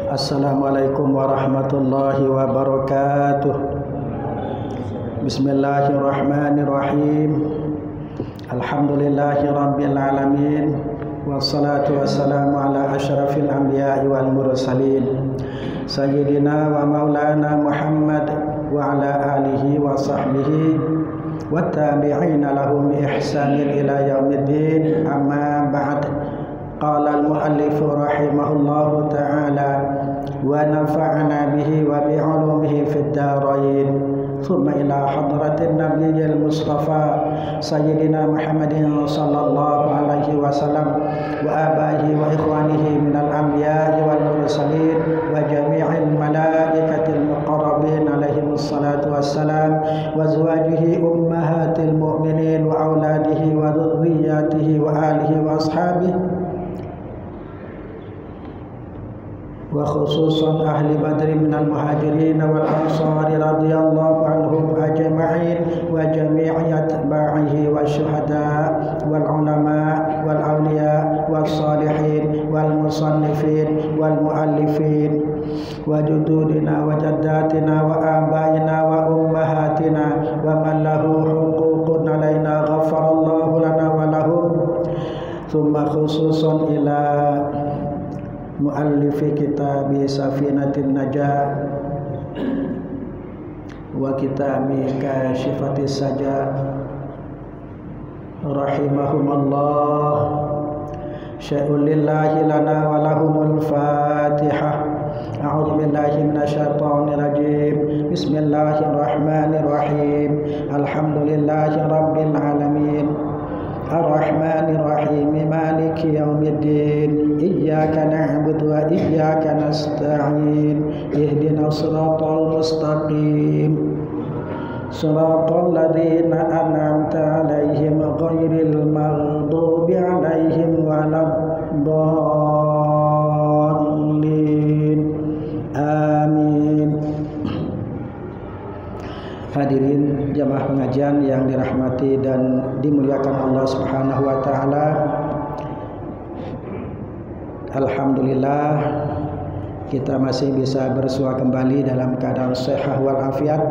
Assalamualaikum warahmatullahi wabarakatuh. Bismillahirrahmanirrahim. Alhamdulillahi rabbil alamin. Wassalatu wassalamu ala asyrafil anbiya'i wal mursalin Sayyidina wa maulana Muhammad wa ala alihi wa sahbihi wa tabi'ina lahum ihsanin ila yaumiddin. Amma ba'd. Qala al-muallif rahimahullahu ta'ala wa nafa'ana bihi wa bi'ulumihi fid darain. Thumma ila hadratin nabiyyil mustafa sayyidina Muhammadin sallallahu alaihi wasallam wa abaihi wa ikhwanihi minal anbiya'i wal mursalin wa jami'il malaikatil muqarrabin alaihimus salatu wassalam wa azwajihi ummahatil mu'minin wa auladihi wa dhurriyyatihi wa alihi wa ashabihi wa khususan ahli badri minal muhajirin wal ansari radhiyallahu anhum ajma'in wa jami'i atba'ihi wa syuhada wal ulama wal awliya wal salihin wal musannifin wal muallifin wa jududina wa jaddatina wa abaina wa ummahatina wa man lahu huququn alaina ghafarallahu lana wa lahum. Thumma khususan ila muallifi kitabi Safinatin Najah wa kitabi Kashifatis Sajah rahimahumallah. Syai'un lillahi lana wa lahumul Fatihah. A'udzu billahi minasyaitonir rajim. Bismillahirrahmanirrahim. Alhamdulillahi rabbil alamin. Ar-Rahmanir Rahim. Maliki yaumiddin. Iyyaka na'budu wa iyyaka nasta'in. Ihdinas siratal mustaqim. Siratal ladzina an'amta 'alaihim ghairil maghdubi 'alaihim waladdallin. Amin. Hadirin jamaah pengajian yang dirahmati dan dimuliakan Allah Subhanahu wa taala. Alhamdulillah kita masih bisa bersua kembali dalam keadaan sehat walafiat.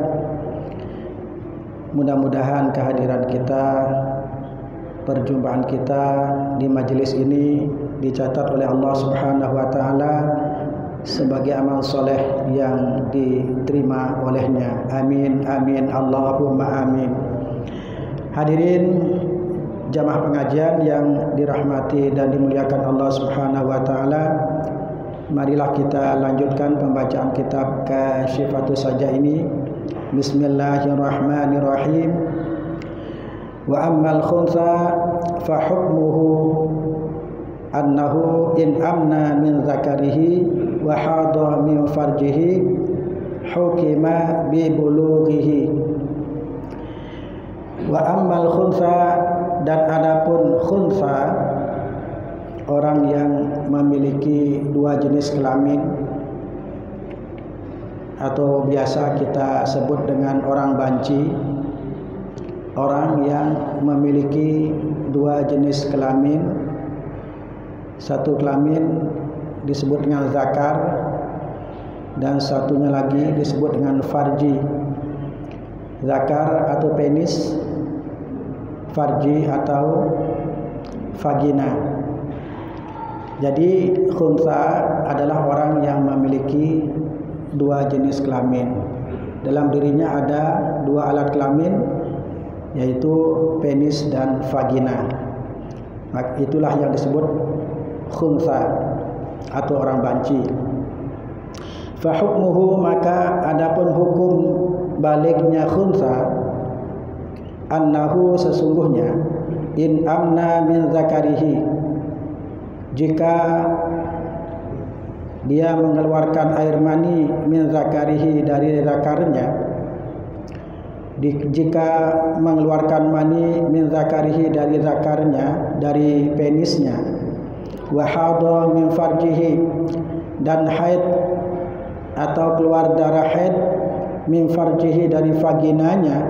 Mudah-mudahan kehadiran kita, perjumpaan kita di majelis ini dicatat oleh Allah Subhanahu wa taala sebagai amal soleh yang diterima olehnya. Amin, amin, Allahumma amin. Hadirin jamaah pengajian yang dirahmati dan dimuliakan Allah Subhanahu wa taala, marilah kita lanjutkan pembacaan kitab Kashifatus Sajah ini. Bismillahirrahmanirrahim. Wa ammal khunsa fa hukmuhu annahu in amna min zakarihi wa hada min farjihi hukima bi bulughihi. Wa ammal khunsa, dan adapun khunsa, orang yang memiliki dua jenis kelamin atau biasa kita sebut dengan orang banci. Orang yang memiliki dua jenis kelamin, satu kelamin disebut dengan zakar dan satunya lagi disebut dengan farji. Zakar atau penis, farji atau vagina. Jadi khunsa adalah orang yang memiliki dua jenis kelamin. Dalam dirinya ada dua alat kelamin, yaitu penis dan vagina. Itulah yang disebut khunsa atau orang banci. Fa hukmuhu, maka adapun hukum baliknya khunsa, annahu, sesungguhnya, in amna min zakarihi, jika dia mengeluarkan air mani min zakarihi, dari zakarnya, jika mengeluarkan mani min zakarihi, dari zakarnya, dari penisnya, wa hadha min farjihi, dan haid atau keluar darah haid min farjihi, dari vaginanya,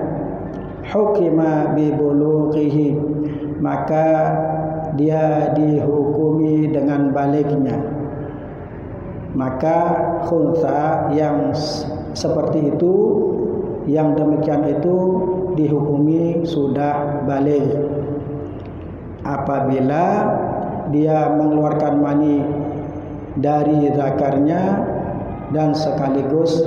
hukima bi bulughihi, maka dia dihukumi dengan baliknya. maka khunsa yang seperti itu, yang demikian itu dihukumi sudah baligh apabila dia mengeluarkan mani dari zakarnya dan sekaligus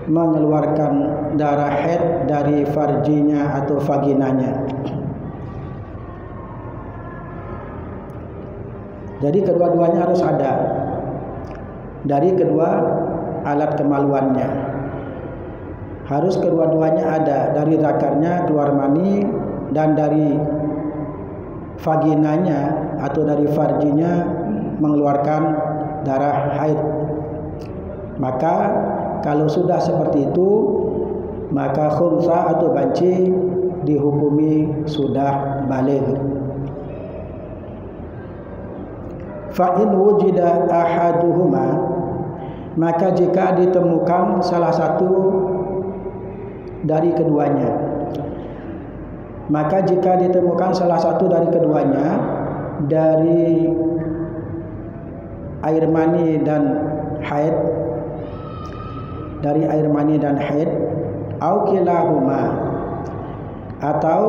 mengeluarkan darah haid dari farjinya atau vaginanya. Jadi kedua-duanya harus ada dari kedua alat kemaluannya. Harus kedua-duanya ada, dari zakarnya keluar mani dan dari vaginanya atau dari farjinya mengeluarkan darah haid. Maka kalau sudah seperti itu, maka khunsa atau banci dihukumi sudah baligh. Fa in wujida ahaduhuma, maka jika ditemukan salah satu dari keduanya, maka jika ditemukan salah satu dari keduanya, dari air mani dan haid, dari air mani dan haid, au kilahuma, atau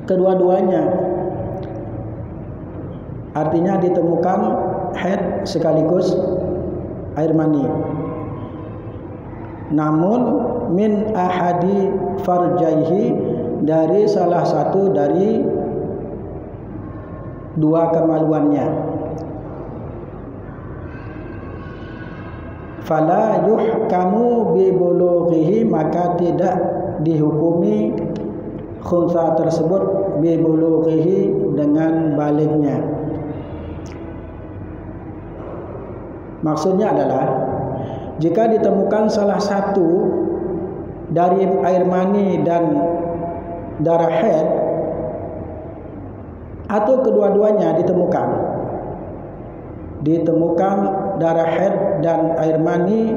kedua-duanya, artinya ditemukan haid sekaligus air mani, namun min ahadi farjaihi, dari salah satu dari dua kemaluannya, fala yuhkamu bi bulughihi, maka tidak dihukumi khunsa tersebut bi bulughihi dengan balighnya. Maksudnya adalah jika ditemukan salah satu dari air mani dan darah haid, atau kedua-duanya ditemukan darah haid dan air mani,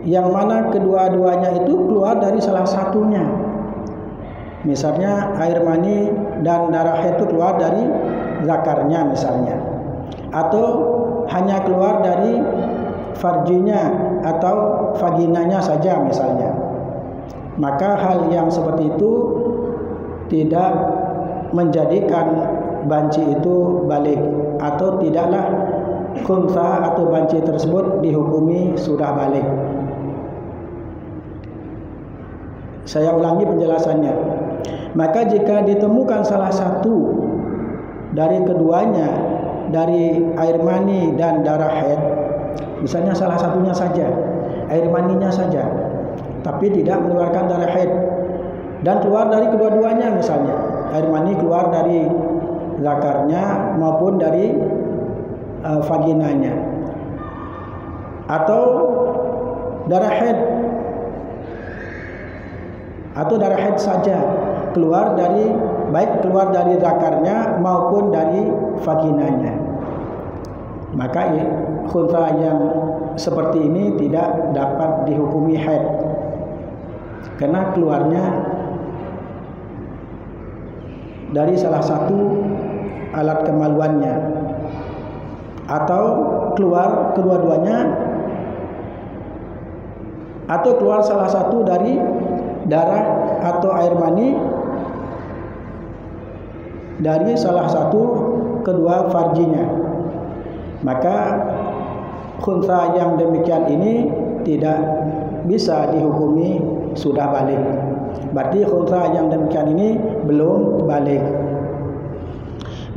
yang mana kedua-duanya itu keluar dari salah satunya. Misalnya air mani dan darah haid itu keluar dari zakarnya misalnya, atau hanya keluar dari farjinya atau vaginanya saja misalnya, maka hal yang seperti itu tidak menjadikan banci itu baligh, atau tidaklah khunsa atau banci tersebut dihukumi sudah baligh. Saya ulangi penjelasannya. Maka jika ditemukan salah satu dari keduanya, dari air mani dan darah haid, misalnya salah satunya saja, air maninya saja, tapi tidak mengeluarkan darah haid, dan keluar dari kedua-duanya, misalnya air mani keluar dari zakarnya maupun dari vaginanya, atau darah haid, atau darah haid saja keluar dari, baik keluar dari zakarnya maupun dari vaginanya, maka khunsa yang seperti ini tidak dapat dihukumi haid, karena keluarnya dari salah satu alat kemaluannya, atau keluar kedua-duanya, atau keluar salah satu dari darah atau air mani dari salah satu kedua farjinya, maka khunsa yang demikian ini tidak bisa dihukumi sudah baligh. Berarti khunsa yang demikian ini belum baligh.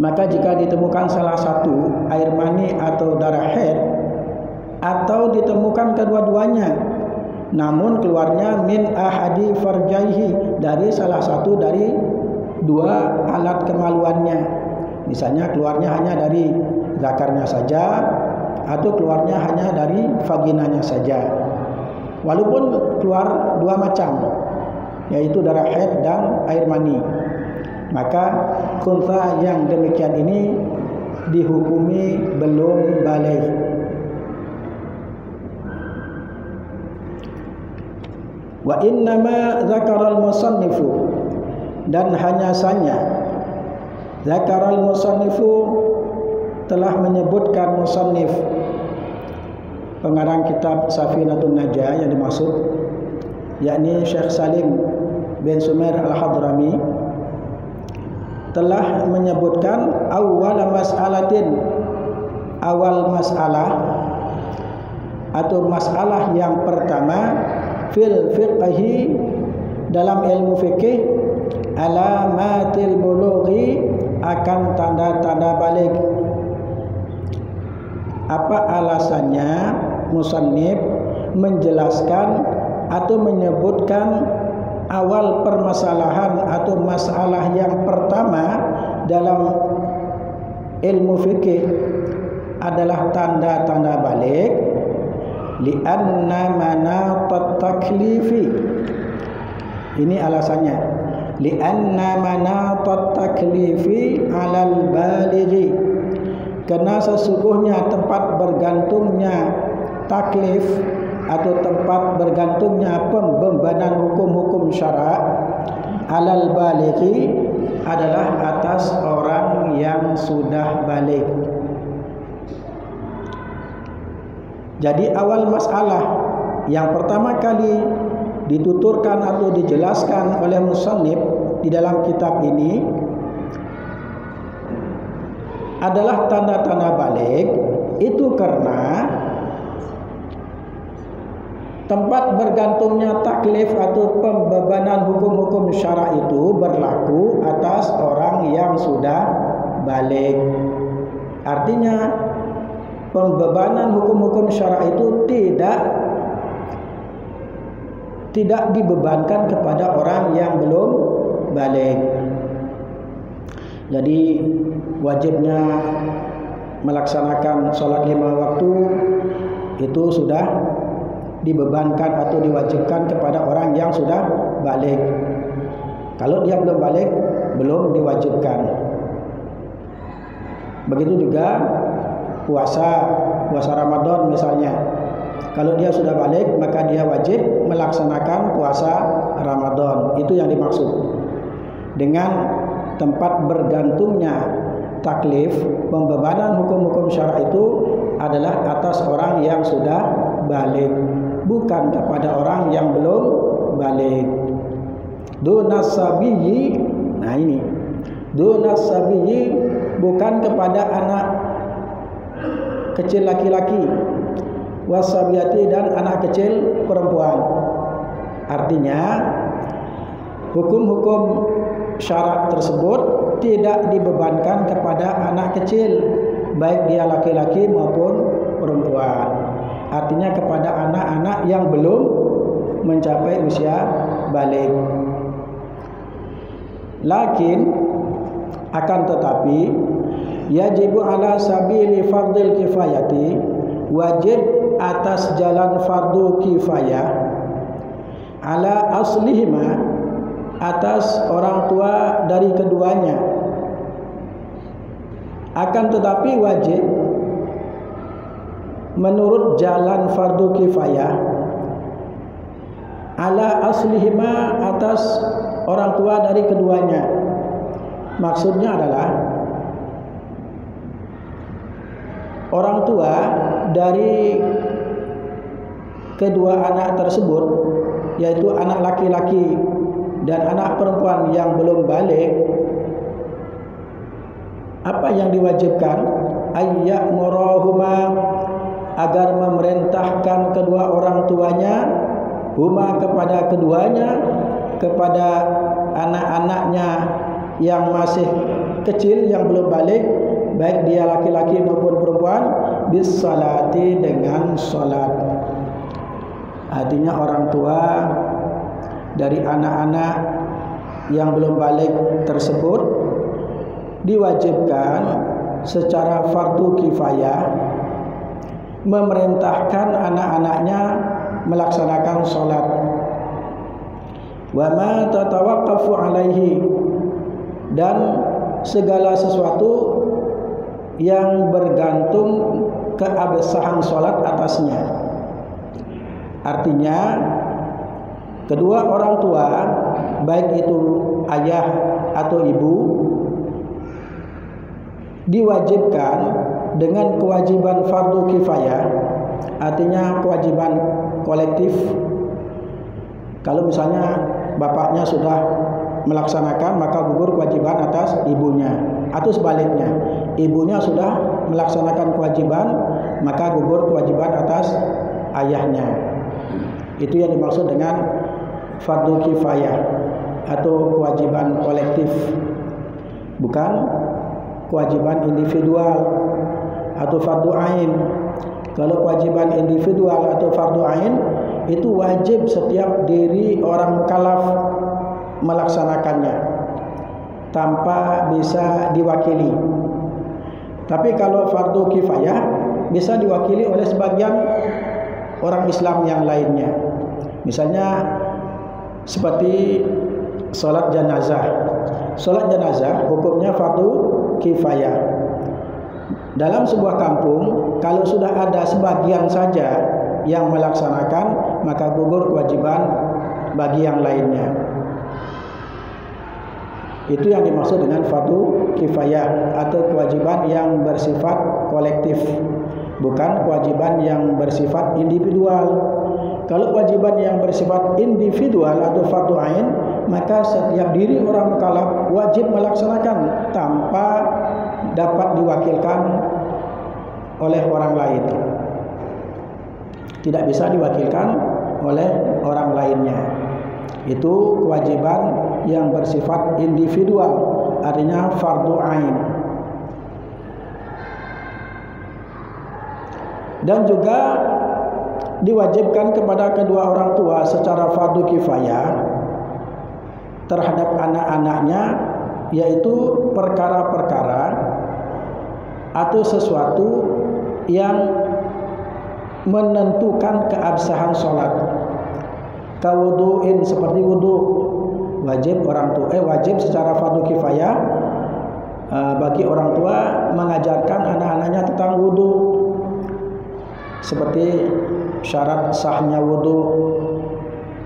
Maka jika ditemukan salah satu air mani atau darah haid, atau ditemukan kedua-duanya, namun keluarnya min ahadi farjaihi, dari salah satu dari dua alat kemaluannya, misalnya keluarnya hanya dari zakarnya saja, atau keluarnya hanya dari vaginanya saja, walaupun keluar dua macam, yaitu darah haid dan air mani, maka khunsa yang demikian ini dihukumi belum baligh. Wa innama dzakaral musannifu, dan hanya saja dzakaral musannifu telah menyebutkan musannif pengarang kitab Safinatun Najah yang dimaksud yakni Syekh Salim bin Sumair Al-Hadrami telah menyebutkan awal masalah atau masalah yang pertama fil fiqhi dalam ilmu fikih alamatil bulughi akan tanda-tanda balik. Apa alasannya musannif menjelaskan atau menyebutkan awal permasalahan atau masalah yang pertama dalam ilmu fikih adalah tanda-tanda balik? Li'anna manatat taklifi. Ini alasannya. Li'anna manatat taklifi 'alal balighi. Karena sesungguhnya tempat bergantungnya taklif atau tempat bergantungnya pembebanan hukum-hukum syarak 'alal balighi adalah atas orang yang sudah balik. Jadi awal masalah yang pertama kali dituturkan atau dijelaskan oleh musannif di dalam kitab ini adalah tanda-tanda balik itu karena tempat bergantungnya taklif atau pembebanan hukum-hukum syara itu berlaku atas orang yang sudah balik. Artinya pembebanan hukum-hukum syara itu tidak dibebankan kepada orang yang belum balik. Jadi wajibnya melaksanakan sholat 5 waktu itu sudah dibebankan atau diwajibkan kepada orang yang sudah balik. Kalau dia belum balik, belum diwajibkan. Begitu juga puasa Ramadan misalnya. Kalau dia sudah balik, maka dia wajib melaksanakan puasa Ramadan. Itu yang dimaksud dengan tempat bergantungnya taklif, pembebanan hukum-hukum syara itu adalah atas orang yang sudah balik, bukan kepada orang yang belum balik. Dunas sabiyyi, nah ini dunas sabiyyi bukan kepada anak kecil laki-laki, wasabiyati dan anak kecil perempuan. Artinya hukum-hukum syarak tersebut tidak dibebankan kepada anak kecil, baik dia laki-laki maupun perempuan. Artinya kepada anak-anak yang belum mencapai usia balik. Lakin akan tetapi yajibu ala sabili fardil kifayati, wajib atas jalan fardu kifayah, ala aslihima, atas orang tua dari keduanya. Akan tetapi wajib menurut jalan fardu kifayah ala aslihima, atas orang tua dari keduanya. Maksudnya adalah orang tua dari kedua anak tersebut, yaitu anak laki-laki dan anak perempuan yang belum balik, apa yang diwajibkan? Ayya'murahuma, agar memerintahkan kedua orang tuanya, huma kepada keduanya, kepada anak-anaknya yang masih kecil yang belum balik, baik dia laki-laki maupun perempuan, bis salati, dengan salat. Artinya orang tua dari anak-anak yang belum balik tersebut diwajibkan secara fardu kifayah memerintahkan anak-anaknya melaksanakan salat. Wa ma tatawaqqafu alaihi, dan segala sesuatu yang bergantung keabsahan salat atasnya. Artinya kedua orang tua, baik itu ayah atau ibu, diwajibkan dengan kewajiban fardu kifayah, artinya kewajiban kolektif. Kalau misalnya bapaknya sudah melaksanakan, maka gugur kewajiban atas ibunya, atau sebaliknya, ibunya sudah melaksanakan kewajiban, maka gugur kewajiban atas ayahnya. Itu yang dimaksud dengan fardu kifayah atau kewajiban kolektif, bukan kewajiban individual atau fardu ain. Kalau kewajiban individual atau fardu ain itu wajib setiap diri orang mukallaf melaksanakannya tanpa bisa diwakili. Tapi kalau fardu kifayah bisa diwakili oleh sebagian orang Islam yang lainnya. Misalnya seperti sholat jenazah. Sholat jenazah hukumnya fardu kifayah. Dalam sebuah kampung, kalau sudah ada sebagian saja yang melaksanakan, maka gugur kewajiban bagi yang lainnya. Itu yang dimaksud dengan fardu kifayah atau kewajiban yang bersifat kolektif, bukan kewajiban yang bersifat individual. Kalau kewajiban yang bersifat individual atau fardu ain, maka setiap diri orang mukallaf wajib melaksanakan tanpa dapat diwakilkan oleh orang lain. Tidak bisa diwakilkan oleh orang lainnya. Itu kewajiban yang bersifat individual, artinya fardu ain. Dan juga diwajibkan kepada kedua orang tua secara fardu kifayah terhadap anak-anaknya, yaitu perkara-perkara atau sesuatu yang menentukan keabsahan sholat. Kawuduin, seperti wudu, wajib orang tua wajib secara fardu kifayah bagi orang tua mengajarkan anak-anaknya tentang wudu, seperti syarat sahnya wudu,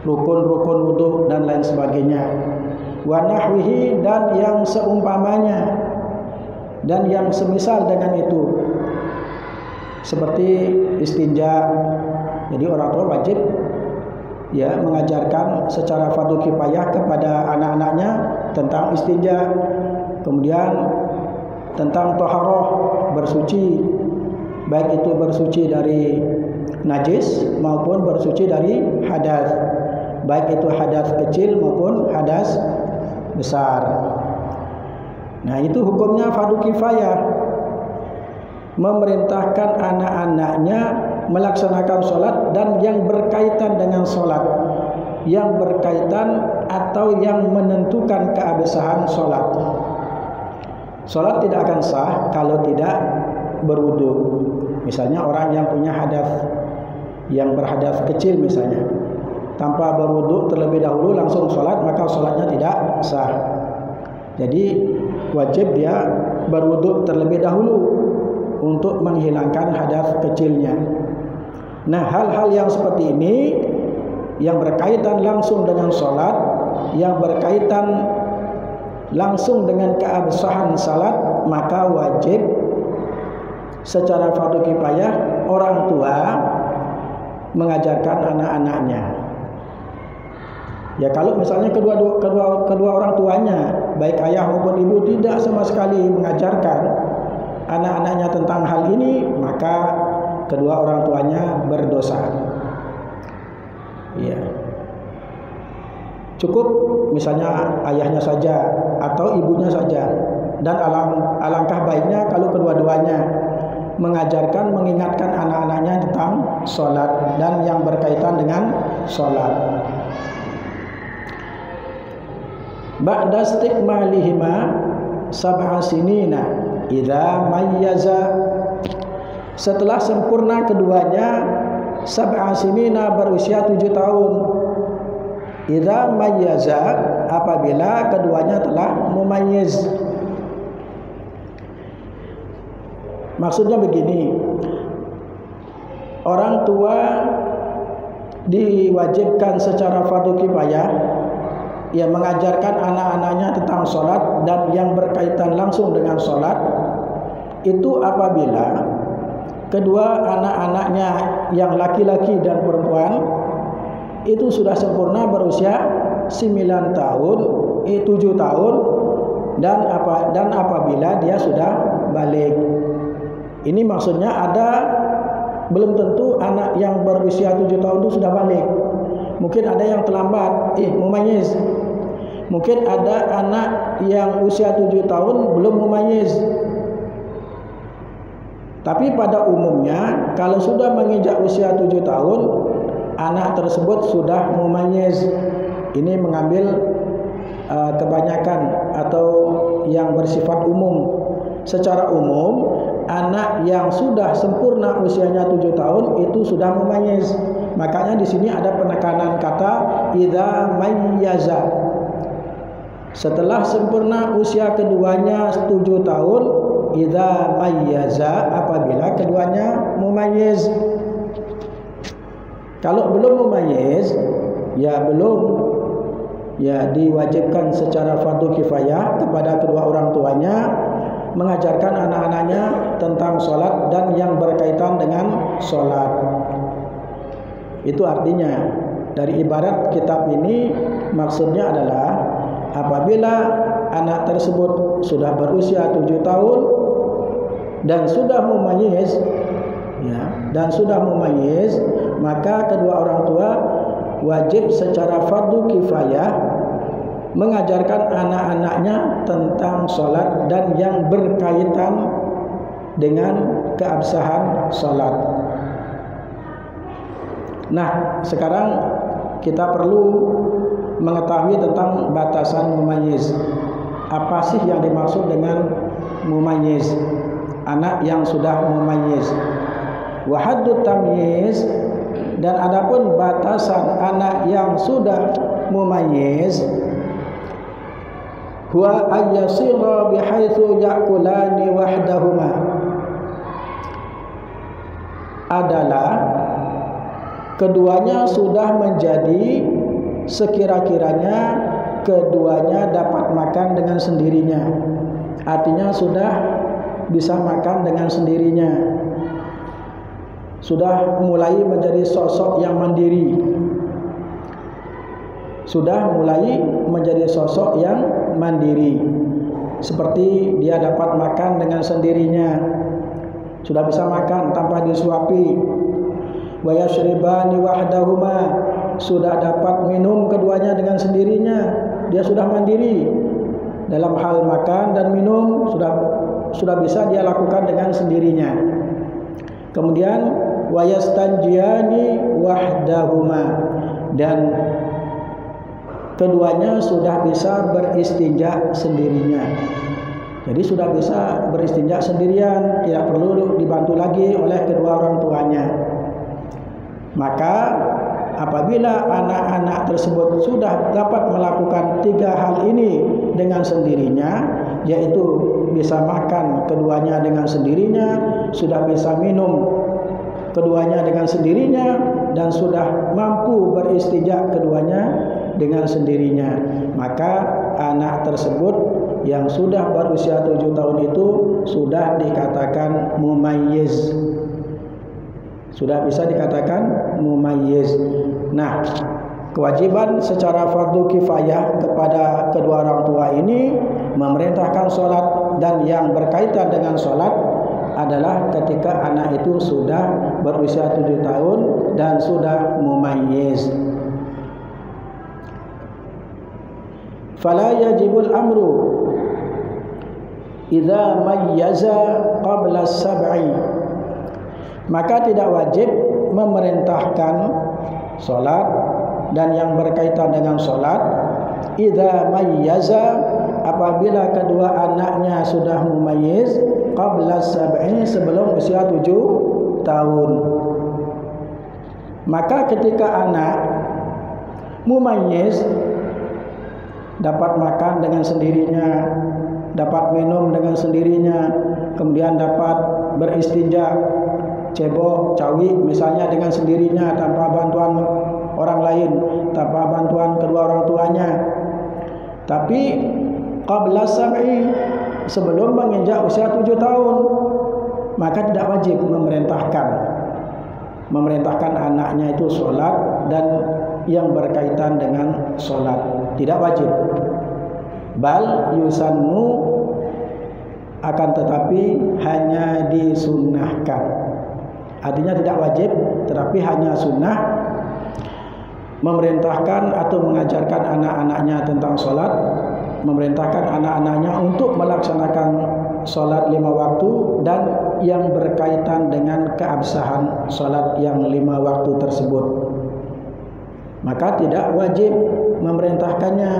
rukun-rukun wudu dan lain sebagainya. Wa nahwihi, dan yang seumpamanya dan yang semisal dengan itu, seperti istinja. Jadi orang tua wajib mengajarkan secara fardu kifayah kepada anak-anaknya tentang istinja, kemudian tentang taharah, bersuci, baik itu bersuci dari najis maupun bersuci dari hadas, baik itu hadas kecil maupun hadas besar. Nah, itu hukumnya fardu kifayah, memerintahkan anak-anaknya melaksanakan sholat dan yang berkaitan dengan sholat, yang berkaitan atau yang menentukan keabsahan sholat. Sholat tidak akan sah kalau tidak berwudu. Misalnya orang yang punya hadas, yang berhadas kecil misalnya, tanpa berwudu terlebih dahulu langsung sholat, maka sholatnya tidak sah. Jadi wajib dia berwudu terlebih dahulu untuk menghilangkan hadas kecilnya. Nah, hal-hal yang seperti ini yang berkaitan langsung dengan sholat, yang berkaitan langsung dengan keabsahan salat, maka wajib secara fardu kifayah orang tua mengajarkan anak-anaknya. Ya, kalau misalnya kedua orang tuanya, baik ayah maupun ibu, tidak sama sekali mengajarkan anak-anaknya tentang hal ini, maka kedua orang tuanya berdosa. Ya, cukup misalnya ayahnya saja atau ibunya saja, dan alangkah baiknya kalau kedua-duanya mengajarkan, mengingatkan anak-anaknya tentang sholat dan yang berkaitan dengan sholat. Ba'da istiqmalihima sab'a sinina idza mayyaza, setelah sempurna keduanya sab'a sinina, berusia 7 tahun, idza mayyaza, apabila keduanya telah mumayyiz. Maksudnya begini, orang tua diwajibkan secara fardu kifayah mengajarkan anak-anaknya tentang sholat dan yang berkaitan langsung dengan sholat itu apabila kedua anak-anaknya yang laki-laki dan perempuan itu sudah sempurna berusia 9 tahun, 7 tahun dan apabila dia sudah balik. Ini maksudnya belum tentu anak yang berusia 7 tahun itu sudah balik. Mungkin ada yang terlambat, mumayyiz. Mungkin ada anak yang usia 7 tahun belum mumayyiz. Tapi pada umumnya kalau sudah menginjak usia 7 tahun, anak tersebut sudah mumayyiz. Ini mengambil kebanyakan atau yang bersifat umum. Secara umum, anak yang sudah sempurna usianya 7 tahun itu sudah mumayyiz. Makanya di sini ada penekanan kata idza mayyaza. Setelah sempurna usia keduanya 7 tahun, idza mayyaza, apabila keduanya mumayyiz. Kalau belum mumayyiz, ya diwajibkan secara fardu kifayah kepada kedua orang tuanya mengajarkan anak-anaknya tentang sholat dan yang berkaitan dengan sholat. Itu artinya dari ibarat kitab ini maksudnya adalah apabila anak tersebut sudah berusia 7 tahun dan sudah mumayyiz, maka kedua orang tua wajib secara fardu kifayah mengajarkan anak-anaknya tentang sholat dan yang berkaitan dengan keabsahan sholat. Nah, sekarang kita perlu mengetahui tentang batasan mumayyiz. Apa sih yang dimaksud dengan mumayyiz? Anak yang sudah mumayyiz. Wa haddut tamyiz, dan adapun batasan anak yang sudah mumayyiz, huwa ayyasira bihaitsu ya'kulani wahdahuma, adalah keduanya sudah menjadi sekira-kiranya keduanya dapat makan dengan sendirinya. Artinya sudah bisa makan dengan sendirinya, sudah mulai menjadi sosok yang mandiri, seperti dia dapat makan dengan sendirinya, sudah bisa makan tanpa disuapi. Wa yashribani wahdahuma, sudah dapat minum keduanya dengan sendirinya, dia sudah mandiri dalam hal makan dan minum, sudah bisa dia lakukan dengan sendirinya. Kemudian wa yastanjiyani wahdahuma, dan keduanya sudah bisa beristinja sendirinya. Jadi sudah bisa beristinja sendirian, tidak perlu dibantu lagi oleh kedua orang tuanya. Maka apabila anak-anak tersebut sudah dapat melakukan 3 hal ini dengan sendirinya, yaitu bisa makan keduanya dengan sendirinya, sudah bisa minum keduanya dengan sendirinya, dan sudah mampu beristinja keduanya dengan sendirinya, maka anak tersebut yang sudah berusia 7 tahun itu sudah dikatakan mumayyiz, sudah bisa dikatakan mumayyiz. Nah, kewajiban secara fardu kifayah kepada kedua orang tua ini memerintahkan sholat dan yang berkaitan dengan sholat adalah ketika anak itu sudah berusia 7 tahun dan sudah mumayyiz. Fala yajibul amru idza mayyaza qabla as-sab'i, maka tidak wajib memerintahkan sholat dan yang berkaitan dengan sholat idza mayyaza, apabila kedua anaknya sudah mumayyiz qabla as-sab'i, sebelum usia 7 tahun. Maka ketika anak mumayyiz dapat makan dengan sendirinya, dapat minum dengan sendirinya, kemudian dapat beristinja, cebok, cawik misalnya dengan sendirinya tanpa bantuan orang lain, tanpa bantuan kedua orang tuanya. Tapi qabla sab'i, sebelum menginjak usia 7 tahun, maka tidak wajib memerintahkan anaknya itu sholat dan yang berkaitan dengan sholat, tidak wajib. Bal yusannu, akan tetapi hanya disunnahkan. Artinya tidak wajib, tetapi hanya sunnah memerintahkan atau mengajarkan anak-anaknya tentang sholat, memerintahkan anak-anaknya untuk melaksanakan sholat 5 waktu dan yang berkaitan dengan keabsahan sholat yang 5 waktu tersebut. Maka tidak wajib memerintahkannya,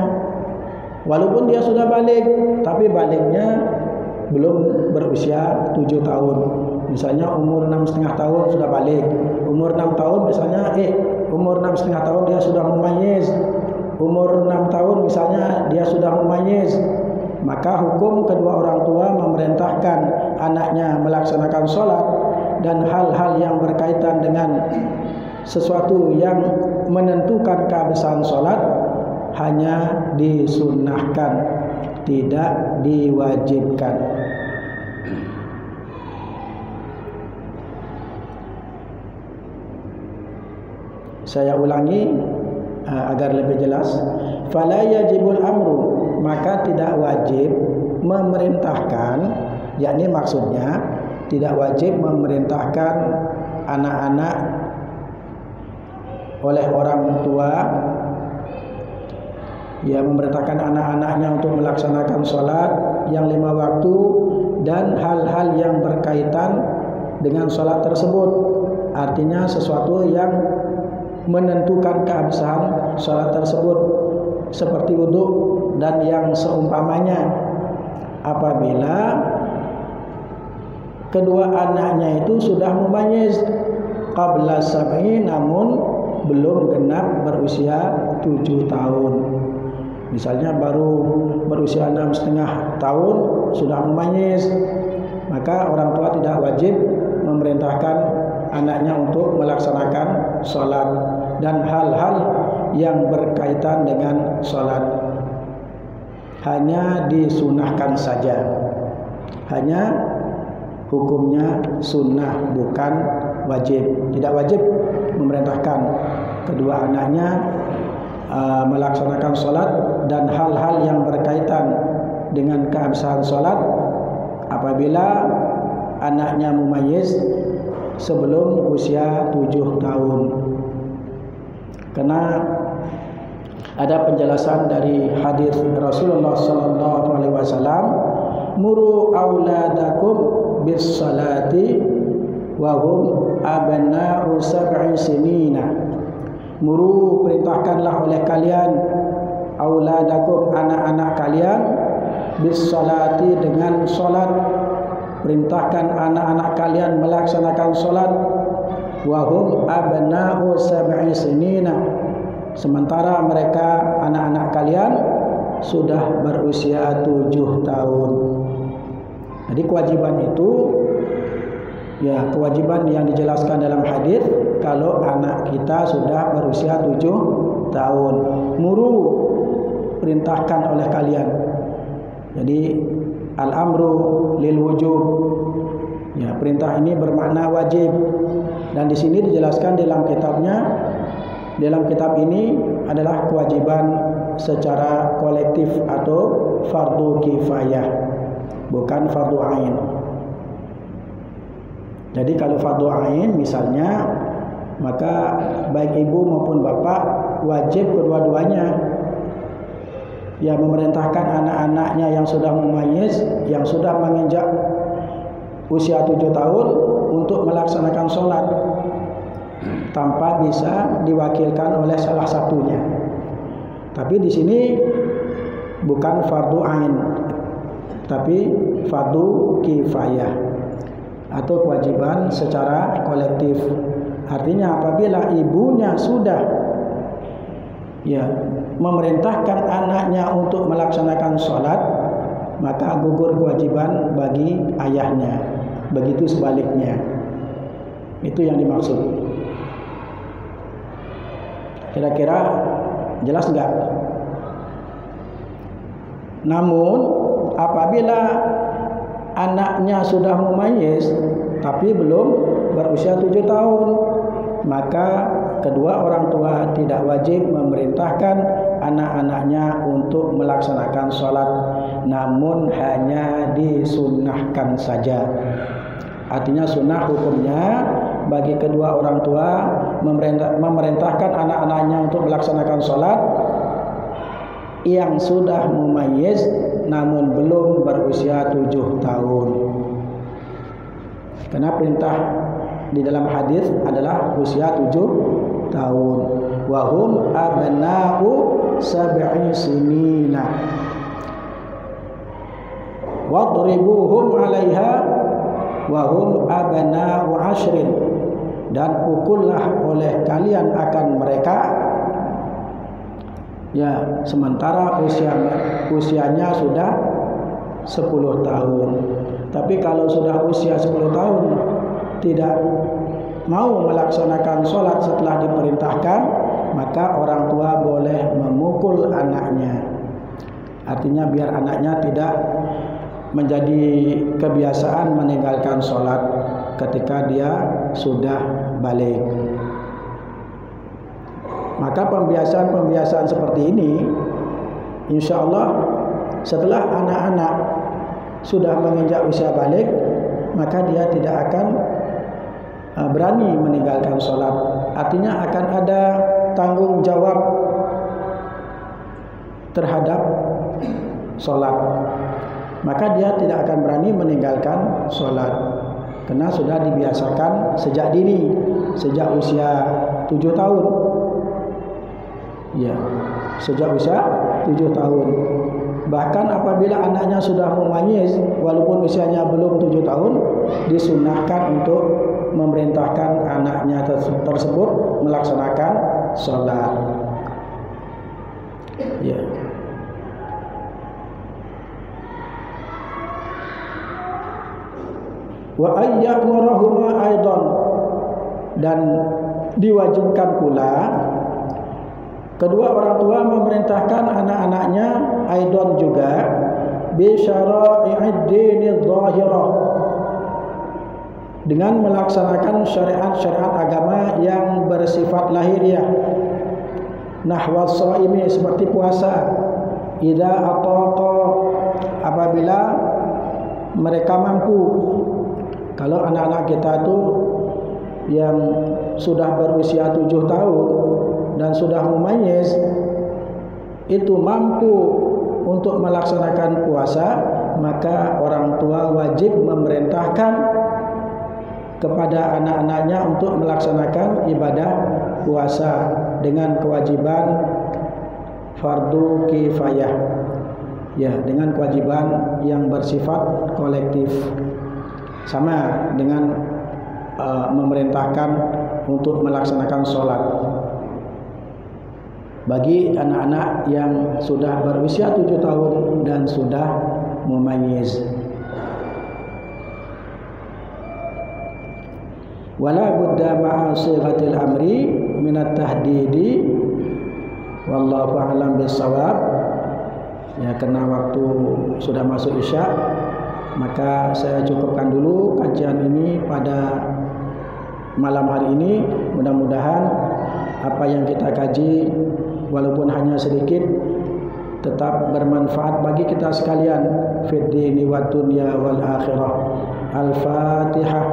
walaupun dia sudah balik, tapi baliknya belum berusia 7 tahun. Misalnya umur 6,5 tahun sudah balik, umur 6 tahun misalnya umur 6,5 tahun dia sudah mumayyiz, umur 6 tahun misalnya dia sudah mumayyiz, maka hukum kedua orang tua memerintahkan anaknya melaksanakan sholat dan hal-hal yang berkaitan dengan sesuatu yang menentukan keabsahan sholat hanya disunnahkan, tidak diwajibkan. Saya ulangi agar lebih jelas. Fala yajibul amru, maka tidak wajib memerintahkan, yakni maksudnya tidak wajib memerintahkan anak-anak oleh orang tua, ya, memerintahkan anak-anaknya untuk melaksanakan sholat yang 5 waktu dan hal-hal yang berkaitan dengan sholat tersebut. Artinya sesuatu yang menentukan keabsahan sholat tersebut, seperti wudhu dan yang seumpamanya. Apabila kedua anaknya itu sudah mumayyiz qabla sab'i, namun belum genap berusia 7 tahun. Misalnya baru berusia 6,5 tahun sudah mumayyiz, maka orang tua tidak wajib memerintahkan anaknya untuk melaksanakan sholat dan hal-hal yang berkaitan dengan sholat. Hanya disunahkan saja, hanya hukumnya sunnah, bukan wajib. Tidak wajib memerintahkan kedua anaknya melaksanakan sholat dan hal-hal yang berkaitan dengan keabsahan sholat apabila anaknya mumayyiz sebelum usia 7 tahun. Karena ada penjelasan dari hadis Rasulullah SAW, muru auladakum bis salati wa hum abna'u sab'i sinina. Muru, perintahkanlah oleh kalian, auladakum, anak-anak kalian, bis salati, dengan solat. Perintahkan anak-anak kalian melaksanakan solat. Wa hum abna'u sab'i sinina, sementara mereka anak-anak kalian sudah berusia 7 tahun. Jadi kewajiban itu, ya, kewajiban yang dijelaskan dalam hadis, kalau anak kita sudah berusia 7 tahun, muru, perintahkan oleh kalian. Jadi al-amru lil wujub, ya, perintah ini bermakna wajib. Dan di sini dijelaskan dalam kitabnya, dalam kitab ini adalah kewajiban secara kolektif atau fardu kifayah, bukan fardu ain. Jadi kalau fardu ain misalnya, maka baik ibu maupun bapak wajib kedua-duanya, ya, memerintahkan anak-anaknya yang sudah mumayyiz, yang sudah menginjak usia 7 tahun untuk melaksanakan sholat tanpa bisa diwakilkan oleh salah satunya. Tapi di sini bukan fardu ain, tapi fardu kifayah atau kewajiban secara kolektif. Artinya apabila ibunya sudah, ya, memerintahkan anaknya untuk melaksanakan sholat, maka gugur kewajiban bagi ayahnya. Begitu sebaliknya. Itu yang dimaksud. Kira-kira jelas enggak? Namun apabila anaknya sudah mumayyiz tapi belum berusia 7 tahun, maka kedua orang tua tidak wajib memerintahkan anak-anaknya untuk melaksanakan sholat, namun hanya disunnahkan saja. Artinya sunnah hukumnya bagi kedua orang tua memerintahkan anak-anaknya untuk melaksanakan sholat yang sudah mumayyiz namun belum berusia 7 tahun. Karena perintah di dalam hadis adalah usia 7 tahun. Wahum abna'u sab'i sinina wadribuhum 'alaiha wahum abna'u 'ashrin, dan pukullah oleh kalian akan mereka ya sementara usianya sudah 10 tahun. Tapi kalau sudah usia 10 tahun tidak mau melaksanakan sholat setelah diperintahkan, maka orang tua boleh memukul anaknya. Artinya biar anaknya tidak menjadi kebiasaan meninggalkan sholat ketika dia sudah balik. Maka pembiasaan seperti ini insya Allah setelah anak-anak sudah menginjak usia balik, maka dia tidak akan berani meninggalkan sholat. Artinya akan ada tanggung jawab terhadap sholat, maka dia tidak akan berani meninggalkan sholat karena sudah dibiasakan sejak dini, sejak usia 7 tahun. Ya, sejak usia 7 tahun. Bahkan apabila anaknya sudah mumayyiz walaupun usianya belum 7 tahun, disunnahkan untuk memerintahkan anaknya tersebut melaksanakan sholat. Ya. Wa ayyamurahuma aidan, dan diwajibkan pula kedua orang tua memerintahkan anak-anaknya aidan juga bi syara'i'id dinidh dhahirah, dengan melaksanakan syariat-syariat agama yang bersifat lahiriah. Nahwa shaimi, seperti puasa, idza ataqa, apabila mereka mampu. Kalau anak-anak kita itu yang sudah berusia 7 tahun dan sudah mumayyiz itu mampu untuk melaksanakan puasa, maka orang tua wajib memerintahkan kepada anak-anaknya untuk melaksanakan ibadah puasa dengan kewajiban fardu kifayah, ya, dengan kewajiban yang bersifat kolektif, sama dengan memerintahkan untuk melaksanakan sholat bagi anak-anak yang sudah berusia 7 tahun dan sudah mumayyiz. Wala budda ma'a sighatil amri minat tahdidi wallahu a'lam bissawab. Ya, karena waktu sudah masuk isya, maka saya cukupkan dulu kajian ini pada malam hari ini. Mudah-mudahan apa yang kita kaji walaupun hanya sedikit tetap bermanfaat bagi kita sekalian fid dini wad dunya wal akhirah. Al-Fatihah.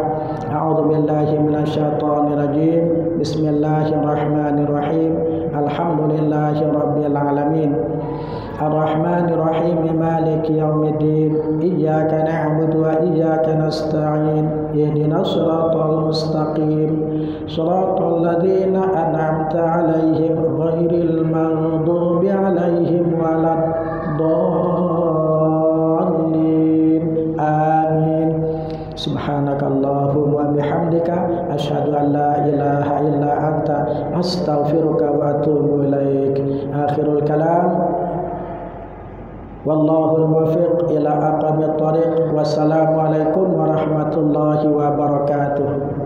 A'udzu billahi minasyaitonir rajim. Bismillahirrahmanirrahim. Alhamdulillahi rabbil alamin. Ar-Rahmanir Rahim. Maliki yaumiddin. Iyyaka na'budu wa iyyaka nasta'in. Ihdinas siratal mustaqim. Siratal ladzina an'amta 'alaihim ghairil maghdubi 'alaihim waladdallin. Amin. Subhanakallahumma bihamdika asyhadu an la ilaha illa anta astaghfiruka wa atubu ilaik. Akhirul kalam, wallahul muwaffiq ila aqwamit thariq. Wassalamualaikum warahmatullahi wabarakatuh.